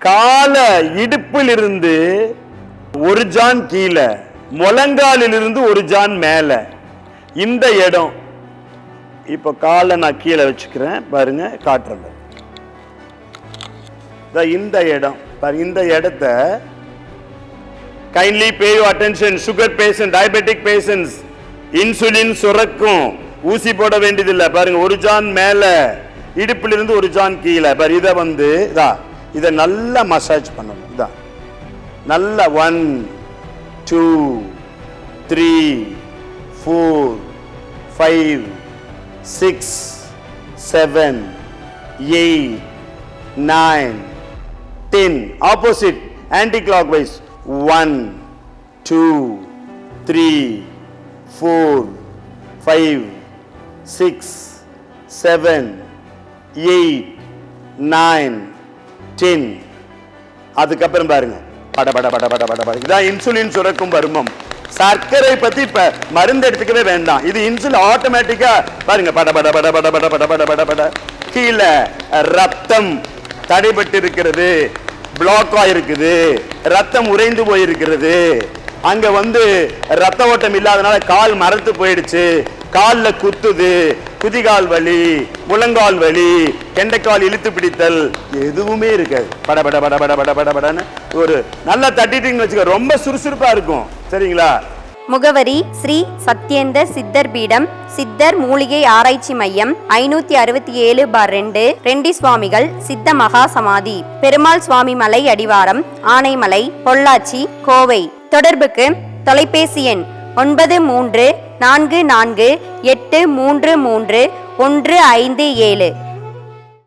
கால இடுப்பில் இருந்து ஒரு ஜான் கீழே, முழங்காலில் இருந்து ஒரு ஜான் மேல, இந்த இடம். இப்ப காலை நான் கீழே வச்சுக்கிறேன் பாருங்க, காட்டுறேன். இந்த இடம் பாருங்க, இந்த இடத்த kindly pay you attention. Sugar patient, diabetic patients, insulin சுரக்கும், ஊசி போட வேண்டியதில்லை. பாருங்க, ஒரு ஜான் மேல, இடுப்பிலிருந்து ஒரு ஜான் கீழே. பாரு, இதை வந்து இதை நல்லா மசாஜ் பண்ணணும். இதான் நல்லா 1 2 3 4 5 6 7 8 9 10. Opposite, anticlockwise. 1 2 3 4 5 6 7 8 9 10. அதுக்கப்புறம் பாருங்க, பட பட பட பட பட பட. இதான் இன்சுலின் சுரக்கும் பருமம். சர்க்கரை பத்தி இப்ப மருந்து எடுத்துக்கவே வேண்டாம். இது இன்சுலின் ஆட்டோமேட்டிக்கா பாருங்க, பட பட பட பட பட பட பட பட பட. கீழே ரத்தம் தடைபட்டு இருக்கிறது, பிளாக் ஆயிருக்குது, ரத்தம் உறைந்து போயிருக்கிறது. அங்க வந்து ரத்த ஓட்டம் இல்லாதனால கால் மரத்து போயிடுச்சு, கால்ல குத்துது, குதிகால் வலி, முழங்கால் வலி, கெண்டைக்கால் இழுத்து பிடித்தல், எதுவுமே இருக்காது. பட பட பட பட பட பட படன்னு ஒரு நல்லா தட்டிட்டீங்கன்னு வச்சுக்க, ரொம்ப சுறுசுறுப்பா இருக்கும். சரிங்களா? முகவரி: ஸ்ரீ சத்யேந்தர் சித்தர் பீடம், சித்தர் மூலிகை ஆராய்ச்சி மையம், 567/2, ரெண்டி சுவாமிகள் சித்த மகா சமாதி, பெருமாள் சுவாமி மலை அடிவாரம், ஆனைமலை, பொள்ளாச்சி, கோவை. தொடர்புக்கு தொலைபேசி எண் 9344833157.